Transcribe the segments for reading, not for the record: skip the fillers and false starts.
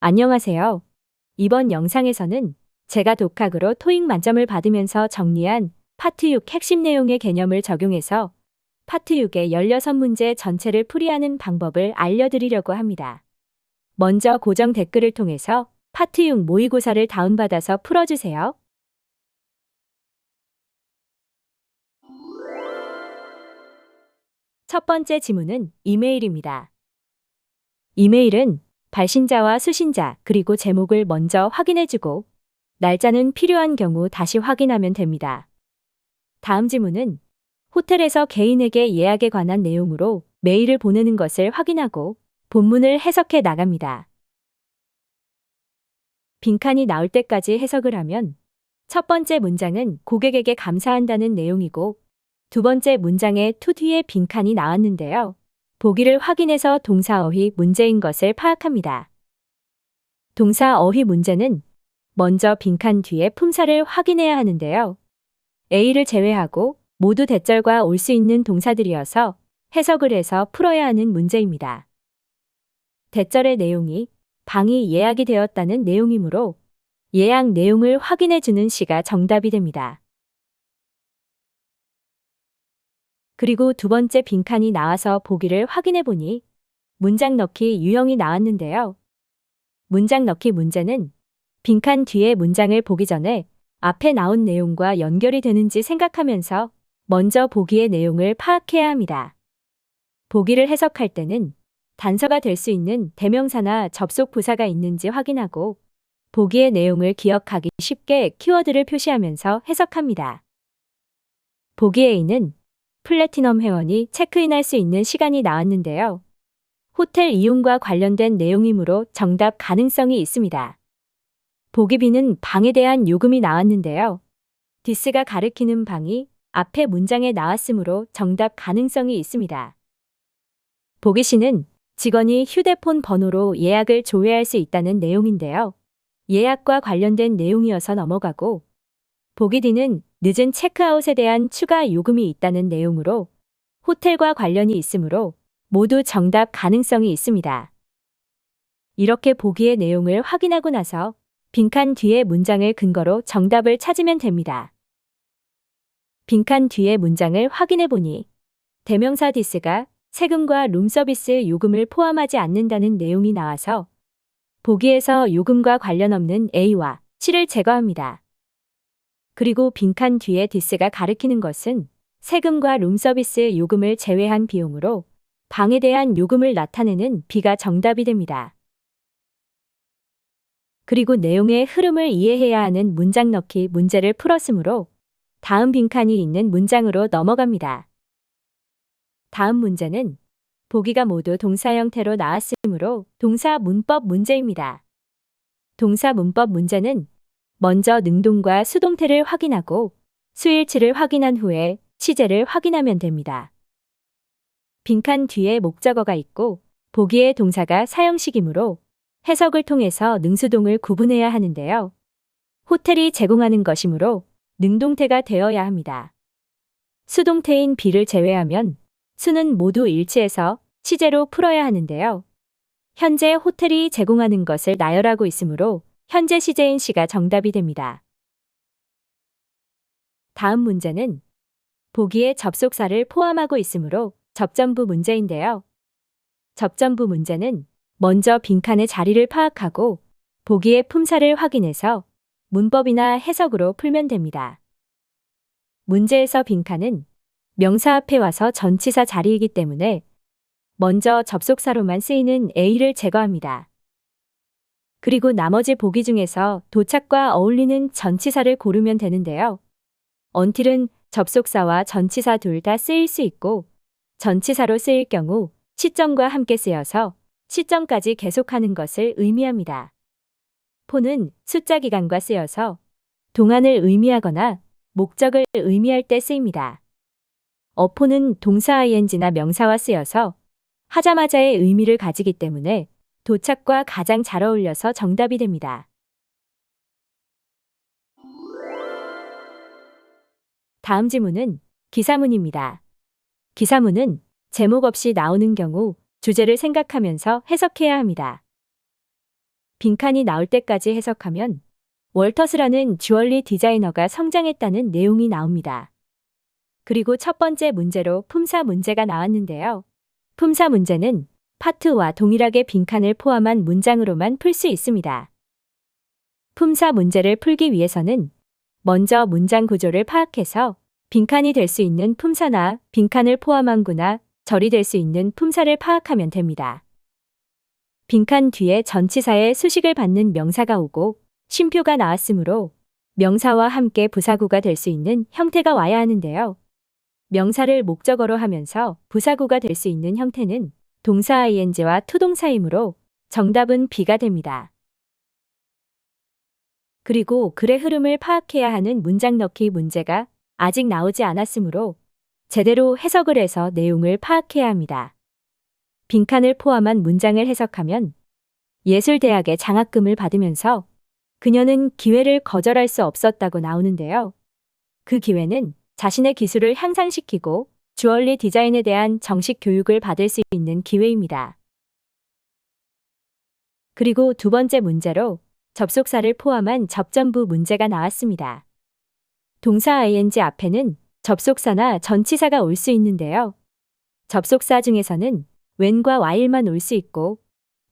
안녕하세요. 이번 영상에서는 제가 독학으로 토익 만점을 받으면서 정리한 파트 6 핵심 내용의 개념을 적용해서 파트 6의 16문제 전체를 풀이하는 방법을 알려드리려고 합니다. 먼저 고정 댓글을 통해서 파트 6 모의고사를 다운받아서 풀어주세요. 첫 번째 지문은 이메일입니다. 이메일은 발신자와 수신자 그리고 제목을 먼저 확인해주고 날짜는 필요한 경우 다시 확인하면 됩니다. 다음 지문은 호텔에서 개인에게 예약에 관한 내용으로 메일을 보내는 것을 확인하고 본문을 해석해 나갑니다. 빈칸이 나올 때까지 해석을 하면 첫 번째 문장은 고객에게 감사한다는 내용이고 두 번째 문장에 to 뒤에 빈칸이 나왔는데요. 보기를 확인해서 동사 어휘 문제인 것을 파악합니다. 동사 어휘 문제는 먼저 빈칸 뒤에 품사를 확인해야 하는데요. A를 제외하고 모두 대절과 올 수 있는 동사들이어서 해석을 해서 풀어야 하는 문제입니다. 대절의 내용이 방이 예약이 되었다는 내용이므로 예약 내용을 확인해주는 시가 정답이 됩니다. 그리고 두 번째 빈칸이 나와서 보기를 확인해 보니 문장 넣기 유형이 나왔는데요. 문장 넣기 문제는 빈칸 뒤에 문장을 보기 전에 앞에 나온 내용과 연결이 되는지 생각하면서 먼저 보기의 내용을 파악해야 합니다. 보기를 해석할 때는 단서가 될 수 있는 대명사나 접속 부사가 있는지 확인하고 보기의 내용을 기억하기 쉽게 키워드를 표시하면서 해석합니다. 보기 A는 플래티넘 회원이 체크인할 수 있는 시간이 나왔는데요. 호텔 이용과 관련된 내용이므로 정답 가능성이 있습니다. 보기 B는 방에 대한 요금이 나왔는데요. 디스가 가리키는 방이 앞에 문장에 나왔으므로 정답 가능성이 있습니다. 보기 C는 직원이 휴대폰 번호로 예약을 조회할 수 있다는 내용인데요. 예약과 관련된 내용이어서 넘어가고 보기 D는 늦은 체크아웃에 대한 추가 요금이 있다는 내용으로 호텔과 관련이 있으므로 모두 정답 가능성이 있습니다. 이렇게 보기의 내용을 확인하고 나서 빈칸 뒤의 문장을 근거로 정답을 찾으면 됩니다. 빈칸 뒤의 문장을 확인해 보니 대명사 디스가 세금과 룸서비스 요금을 포함하지 않는다는 내용이 나와서 보기에서 요금과 관련 없는 A와 C를 제거합니다. 그리고 빈칸 뒤에 디스가 가리키는 것은 세금과 룸서비스 요금을 제외한 비용으로 방에 대한 요금을 나타내는 B가 정답이 됩니다. 그리고 내용의 흐름을 이해해야 하는 문장 넣기 문제를 풀었으므로 다음 빈칸이 있는 문장으로 넘어갑니다. 다음 문제는 보기가 모두 동사 형태로 나왔으므로 동사 문법 문제입니다. 동사 문법 문제는 먼저 능동과 수동태를 확인하고 수일치를 확인한 후에 시제를 확인하면 됩니다. 빈칸 뒤에 목적어가 있고 보기에 동사가 사형식이므로 해석을 통해서 능수동을 구분해야 하는데요. 호텔이 제공하는 것이므로 능동태가 되어야 합니다. 수동태인 B를 제외하면 수는 모두 일치해서 시제로 풀어야 하는데요. 현재 호텔이 제공하는 것을 나열하고 있으므로 현재 시제인 C가 정답이 됩니다. 다음 문제는 보기에 접속사를 포함하고 있으므로 접점부 문제인데요. 접점부 문제는 먼저 빈칸의 자리를 파악하고 보기의 품사를 확인해서 문법이나 해석으로 풀면 됩니다. 문제에서 빈칸은 명사 앞에 와서 전치사 자리이기 때문에 먼저 접속사로만 쓰이는 A를 제거합니다. 그리고 나머지 보기 중에서 도착과 어울리는 전치사를 고르면 되는데요. until은 접속사와 전치사 둘 다 쓰일 수 있고 전치사로 쓰일 경우 시점과 함께 쓰여서 시점까지 계속하는 것을 의미합니다. for는 숫자 기간과 쓰여서 동안을 의미하거나 목적을 의미할 때 쓰입니다. for는 동사 ing나 명사와 쓰여서 하자마자의 의미를 가지기 때문에 도착과 가장 잘 어울려서 정답이 됩니다. 다음 지문은 기사문입니다. 기사문은 제목 없이 나오는 경우 주제를 생각하면서 해석해야 합니다. 빈칸이 나올 때까지 해석하면 월터스라는 주얼리 디자이너가 성장했다는 내용이 나옵니다. 그리고 첫 번째 문제로 품사 문제가 나왔는데요. 품사 문제는 파트와 동일하게 빈칸을 포함한 문장으로만 풀 수 있습니다. 품사 문제를 풀기 위해서는 먼저 문장 구조를 파악해서 빈칸이 될 수 있는 품사나 빈칸을 포함한 구나 절이 될 수 있는 품사를 파악하면 됩니다. 빈칸 뒤에 전치사의 수식을 받는 명사가 오고 쉼표가 나왔으므로 명사와 함께 부사구가 될 수 있는 형태가 와야 하는데요. 명사를 목적어로 하면서 부사구가 될 수 있는 형태는 동사 ing와 투동사이므로 정답은 B가 됩니다. 그리고 글의 흐름을 파악해야 하는 문장 넣기 문제가 아직 나오지 않았으므로 제대로 해석을 해서 내용을 파악해야 합니다. 빈칸을 포함한 문장을 해석하면 예술대학의 장학금을 받으면서 그녀는 기회를 거절할 수 없었다고 나오는데요. 그 기회는 자신의 기술을 향상시키고 주얼리 디자인에 대한 정식 교육을 받을 수 있는 기회입니다. 그리고 두 번째 문제로 접속사를 포함한 접전부 문제가 나왔습니다. 동사 ing 앞에는 접속사나 전치사가 올 수 있는데요. 접속사 중에서는 when과 while만 올 수 있고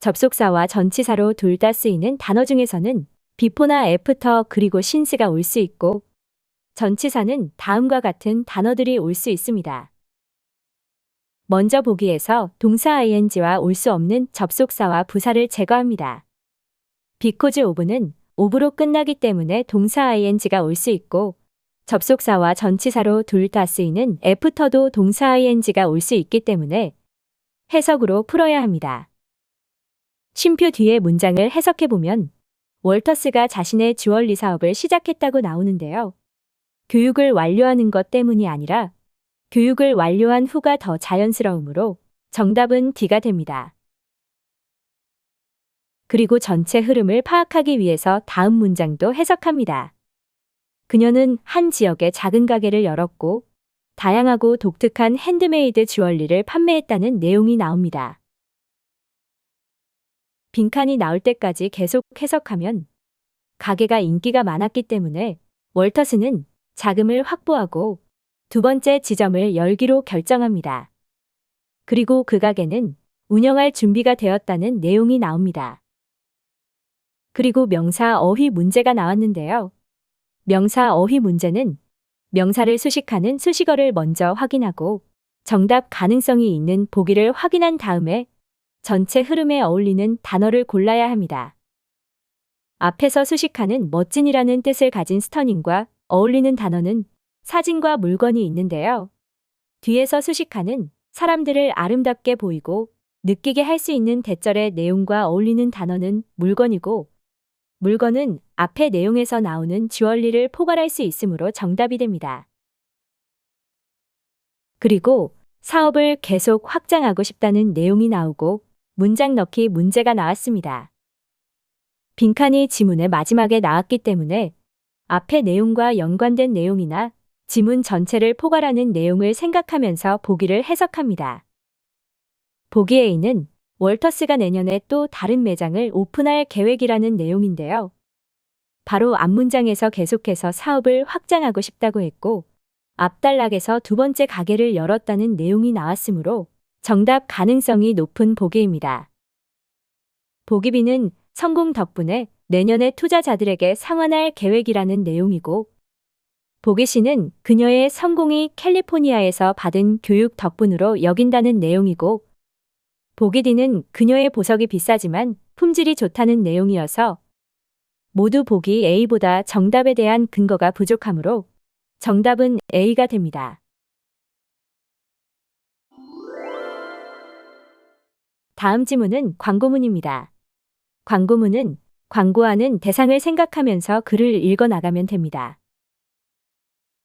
접속사와 전치사로 둘 다 쓰이는 단어 중에서는 before나 after 그리고 since가 올 수 있고 전치사는 다음과 같은 단어들이 올 수 있습니다. 먼저 보기에서 동사 ing와 올 수 없는 접속사와 부사를 제거합니다. because of는 of로 끝나기 때문에 동사 ing가 올 수 있고 접속사와 전치사로 둘 다 쓰이는 after도 동사 ing가 올 수 있기 때문에 해석으로 풀어야 합니다. 쉼표 뒤의 문장을 해석해보면 월터스가 자신의 주얼리 사업을 시작했다고 나오는데요. 교육을 완료하는 것 때문이 아니라 교육을 완료한 후가 더 자연스러우므로 정답은 D가 됩니다. 그리고 전체 흐름을 파악하기 위해서 다음 문장도 해석합니다. 그녀는 한 지역에 작은 가게를 열었고 다양하고 독특한 핸드메이드 주얼리를 판매했다는 내용이 나옵니다. 빈칸이 나올 때까지 계속 해석하면 가게가 인기가 많았기 때문에 월터스는 자금을 확보하고 두 번째 지점을 열기로 결정합니다. 그리고 그 가게는 운영할 준비가 되었다는 내용이 나옵니다. 그리고 명사 어휘 문제가 나왔는데요. 명사 어휘 문제는 명사를 수식하는 수식어를 먼저 확인하고 정답 가능성이 있는 보기를 확인한 다음에 전체 흐름에 어울리는 단어를 골라야 합니다. 앞에서 수식하는 멋진이라는 뜻을 가진 스터닝과 어울리는 단어는 사진과 물건이 있는데요. 뒤에서 수식하는 사람들을 아름답게 보이고 느끼게 할 수 있는 대절의 내용과 어울리는 단어는 물건이고 물건은 앞의 내용에서 나오는 주얼리를 포괄할 수 있으므로 정답이 됩니다. 그리고 사업을 계속 확장하고 싶다는 내용이 나오고 문장 넣기 문제가 나왔습니다. 빈칸이 지문의 마지막에 나왔기 때문에 앞의 내용과 연관된 내용이나 지문 전체를 포괄하는 내용을 생각하면서 보기를 해석합니다. 보기 A는 월터스가 내년에 또 다른 매장을 오픈할 계획이라는 내용인데요. 바로 앞문장에서 계속해서 사업을 확장하고 싶다고 했고 앞 단락에서 두 번째 가게를 열었다는 내용이 나왔으므로 정답 가능성이 높은 보기입니다. 보기 B는 성공 덕분에 내년에 투자자들에게 상환할 계획이라는 내용이고 보기 C는 그녀의 성공이 캘리포니아에서 받은 교육 덕분으로 여긴다는 내용이고 보기 D는 그녀의 보석이 비싸지만 품질이 좋다는 내용이어서 모두 보기 A보다 정답에 대한 근거가 부족하므로 정답은 A가 됩니다. 다음 지문은 광고문입니다. 광고문은 광고하는 대상을 생각하면서 글을 읽어 나가면 됩니다.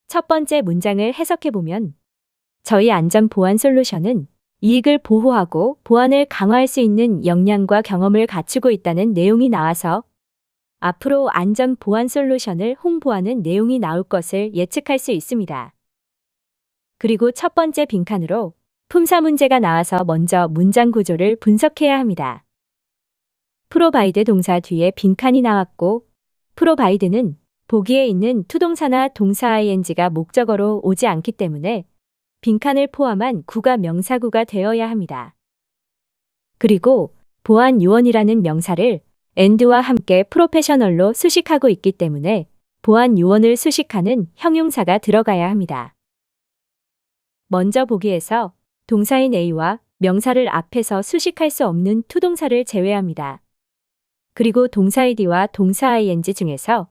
첫 번째 문장을 해석해보면 저희 안전 보안 솔루션은 이익을 보호하고 보안을 강화할 수 있는 역량과 경험을 갖추고 있다는 내용이 나와서 앞으로 안전 보안 솔루션을 홍보하는 내용이 나올 것을 예측할 수 있습니다. 그리고 첫 번째 빈칸으로 품사 문제가 나와서 먼저 문장 구조를 분석해야 합니다. 프로바이드 동사 뒤에 빈칸이 나왔고 프로바이드는 보기에 있는 투동사나 동사 ing가 목적어로 오지 않기 때문에 빈칸을 포함한 구가 명사구가 되어야 합니다. 그리고 보안 요원이라는 명사를 and와 함께 프로페셔널로 수식하고 있기 때문에 보안 요원을 수식하는 형용사가 들어가야 합니다. 먼저 보기에서 동사인 A와 명사를 앞에서 수식할 수 없는 투동사를 제외합니다. 그리고 동사 id와 동사 ing 중에서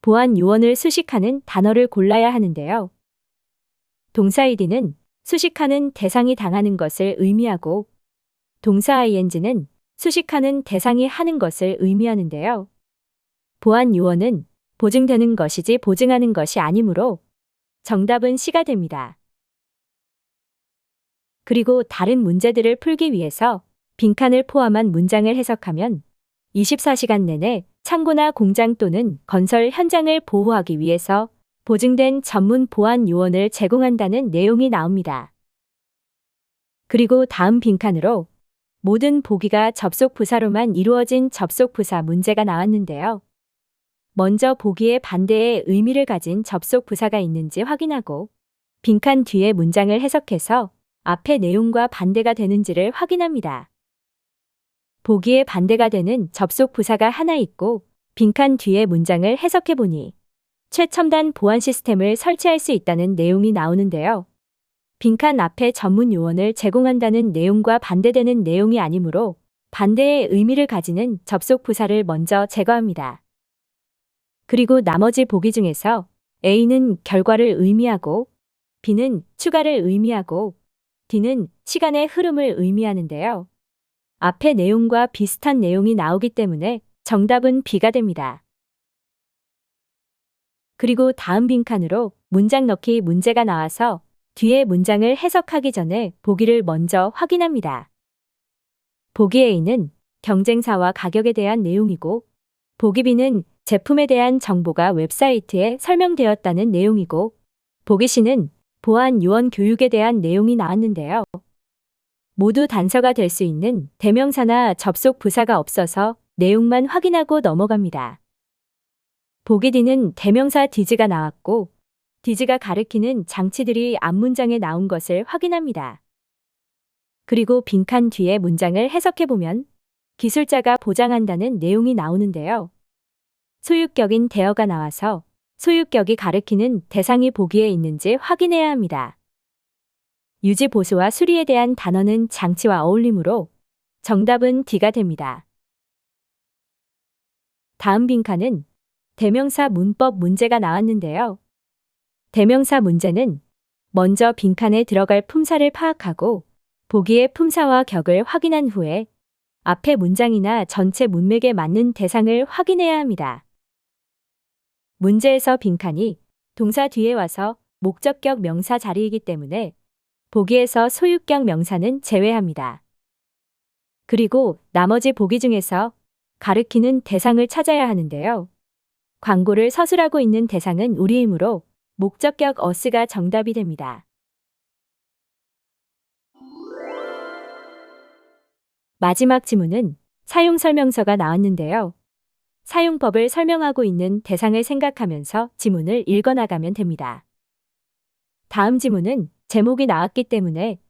보안 요원을 수식하는 단어를 골라야 하는데요. 동사 id는 수식하는 대상이 당하는 것을 의미하고 동사 ing는 수식하는 대상이 하는 것을 의미하는데요. 보안 요원은 보증되는 것이지 보증하는 것이 아니므로 정답은 C가 됩니다. 그리고 다른 문제들을 풀기 위해서 빈칸을 포함한 문장을 해석하면 24시간 내내 창고나 공장 또는 건설 현장을 보호하기 위해서 보증된 전문 보안 요원을 제공한다는 내용이 나옵니다. 그리고 다음 빈칸으로 모든 보기가 접속 부사로만 이루어진 접속 부사 문제가 나왔는데요. 먼저 보기의 반대의 의미를 가진 접속 부사가 있는지 확인하고 빈칸 뒤에 문장을 해석해서 앞의 내용과 반대가 되는지를 확인합니다. 보기에 반대가 되는 접속 부사가 하나 있고 빈칸 뒤에 문장을 해석해보니 최첨단 보안 시스템을 설치할 수 있다는 내용이 나오는데요. 빈칸 앞에 전문 요원을 제공한다는 내용과 반대되는 내용이 아니므로 반대의 의미를 가지는 접속 부사를 먼저 제거합니다. 그리고 나머지 보기 중에서 A는 결과를 의미하고 B는 추가를 의미하고 D는 시간의 흐름을 의미하는데요. 앞의 내용과 비슷한 내용이 나오기 때문에 정답은 B가 됩니다. 그리고 다음 빈칸으로 문장 넣기 문제가 나와서 뒤에 문장을 해석하기 전에 보기를 먼저 확인합니다. 보기 A는 경쟁사와 가격에 대한 내용이고 보기 B는 제품에 대한 정보가 웹사이트에 설명되었다는 내용이고 보기 C는 보안 요원 교육에 대한 내용이 나왔는데요. 모두 단서가 될 수 있는 대명사나 접속 부사가 없어서 내용만 확인하고 넘어갑니다. 보기 D는 대명사 DIS가 나왔고 DIS가 가리키는 장치들이 앞문장에 나온 것을 확인합니다. 그리고 빈칸 뒤에 문장을 해석해보면 기술자가 보장한다는 내용이 나오는데요. 소유격인 대어가 나와서 소유격이 가리키는 대상이 보기에 있는지 확인해야 합니다. 유지 보수와 수리에 대한 단어는 장치와 어울리므로 정답은 D가 됩니다. 다음 빈칸은 대명사 문법 문제가 나왔는데요. 대명사 문제는 먼저 빈칸에 들어갈 품사를 파악하고 보기의 품사와 격을 확인한 후에 앞의 문장이나 전체 문맥에 맞는 대상을 확인해야 합니다. 문제에서 빈칸이 동사 뒤에 와서 목적격 명사 자리이기 때문에 보기에서 소유격 명사는 제외합니다. 그리고 나머지 보기 중에서 가리키는 대상을 찾아야 하는데요. 광고를 서술하고 있는 대상은 우리이므로 목적격 us가 정답이 됩니다. 마지막 지문은 사용 설명서가 나왔는데요. 사용법을 설명하고 있는 대상을 생각하면서 지문을 읽어나가면 됩니다. 다음 지문은 제목이 나왔기 때문에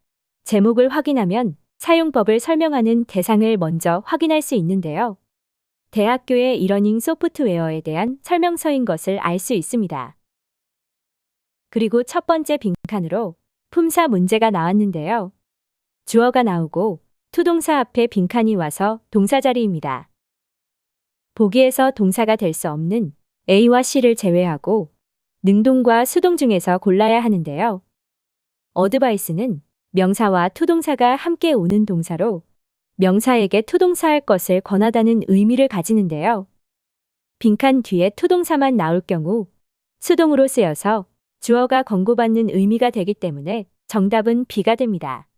제목을 확인하면 사용법을 설명하는 대상을 먼저 확인할 수 있는데요. 대학교의 이러닝 소프트웨어에 대한 설명서인 것을 알 수 있습니다. 그리고 첫 번째 빈칸으로 품사 문제가 나왔는데요. 주어가 나오고 투동사 앞에 빈칸이 와서 동사 자리입니다. 보기에서 동사가 될 수 없는 A와 C를 제외하고 능동과 수동 중에서 골라야 하는데요. 어드바이스는 명사와 투동사가 함께 오는 동사로 명사에게 투동사할 것을 권하다는 의미를 가지는데요. 빈칸 뒤에 투동사만 나올 경우 수동으로 쓰여서 주어가 권고받는 의미가 되기 때문에 정답은 B가 됩니다.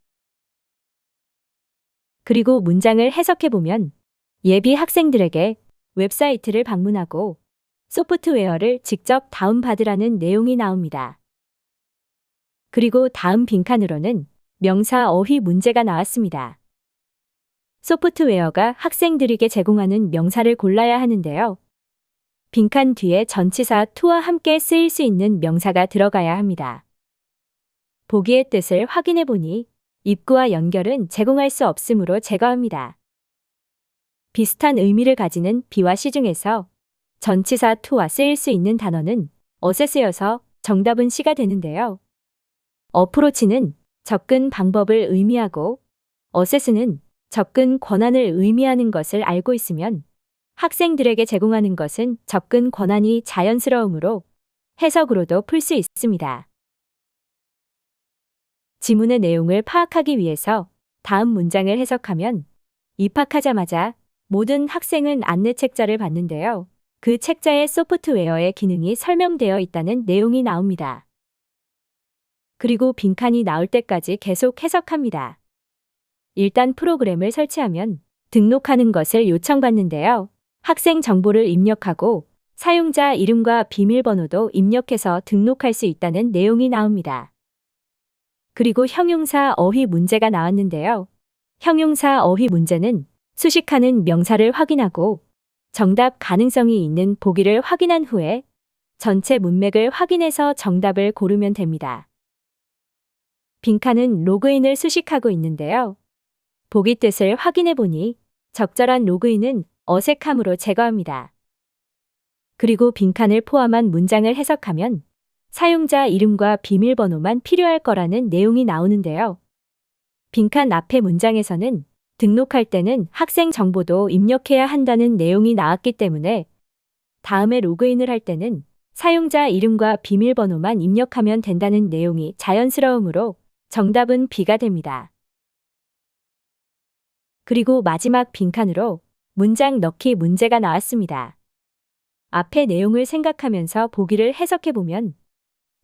그리고 문장을 해석해보면 예비 학생들에게 웹사이트를 방문하고 소프트웨어를 직접 다운받으라는 내용이 나옵니다. 그리고 다음 빈칸으로는 명사 어휘 문제가 나왔습니다. 소프트웨어가 학생들에게 제공하는 명사를 골라야 하는데요. 빈칸 뒤에 전치사 to와 함께 쓰일 수 있는 명사가 들어가야 합니다. 보기의 뜻을 확인해 보니 입구와 연결은 제공할 수 없으므로 제거합니다. 비슷한 의미를 가지는 B와 C 중에서 전치사 to와 쓰일 수 있는 단어는 어세스여서 정답은 C가 되는데요. 어프로치는 접근 방법을 의미하고 어세스는 접근 권한을 의미하는 것을 알고 있으면 학생들에게 제공하는 것은 접근 권한이 자연스러우므로 해석으로도 풀 수 있습니다. 지문의 내용을 파악하기 위해서 다음 문장을 해석하면 입학하자마자 모든 학생은 안내 책자를 받는데요. 그 책자에 소프트웨어의 기능이 설명되어 있다는 내용이 나옵니다. 그리고 빈칸이 나올 때까지 계속 해석합니다. 일단 프로그램을 설치하면 등록하는 것을 요청받는데요. 학생 정보를 입력하고 사용자 이름과 비밀번호도 입력해서 등록할 수 있다는 내용이 나옵니다. 그리고 형용사 어휘 문제가 나왔는데요. 형용사 어휘 문제는 수식하는 명사를 확인하고 정답 가능성이 있는 보기를 확인한 후에 전체 문맥을 확인해서 정답을 고르면 됩니다. 빈칸은 로그인을 수식하고 있는데요. 보기 뜻을 확인해 보니 적절한 로그인은 어색함으로 제거합니다. 그리고 빈칸을 포함한 문장을 해석하면 사용자 이름과 비밀번호만 필요할 거라는 내용이 나오는데요. 빈칸 앞의 문장에서는 등록할 때는 학생 정보도 입력해야 한다는 내용이 나왔기 때문에 다음에 로그인을 할 때는 사용자 이름과 비밀번호만 입력하면 된다는 내용이 자연스러우므로 정답은 B가 됩니다. 그리고 마지막 빈칸으로 문장 넣기 문제가 나왔습니다. 앞의 내용을 생각하면서 보기를 해석해보면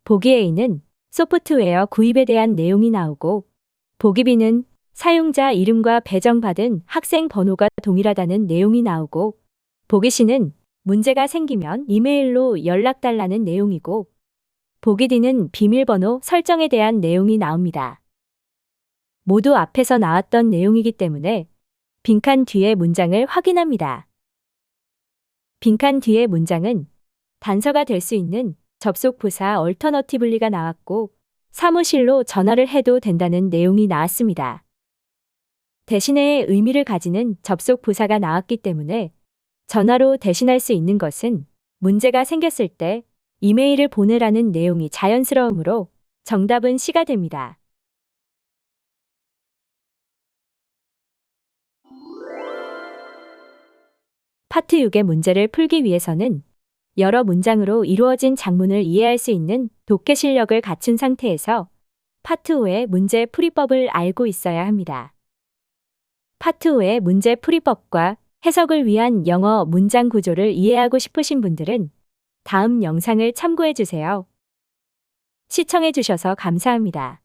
보기 A는 소프트웨어 구입에 대한 내용이 나오고 보기 B는 사용자 이름과 배정받은 학생 번호가 동일하다는 내용이 나오고 보기 C는 문제가 생기면 이메일로 연락달라는 내용이고 보기 D는 비밀번호 설정에 대한 내용이 나옵니다. 모두 앞에서 나왔던 내용이기 때문에 빈칸 뒤의 문장을 확인합니다. 빈칸 뒤의 문장은 단서가 될 수 있는 접속 부사 얼터너티블리가 나왔고 사무실로 전화를 해도 된다는 내용이 나왔습니다. 대신에 의미를 가지는 접속 부사가 나왔기 때문에 전화로 대신할 수 있는 것은 문제가 생겼을 때 이메일을 보내라는 내용이 자연스러우므로 정답은 C가 됩니다. 파트 6의 문제를 풀기 위해서는 여러 문장으로 이루어진 작문을 이해할 수 있는 독해 실력을 갖춘 상태에서 파트 5의 문제 풀이법을 알고 있어야 합니다. 파트 5의 문제 풀이법과 해석을 위한 영어 문장 구조를 이해하고 싶으신 분들은 다음 영상을 참고해 주세요. 시청해 주셔서 감사합니다.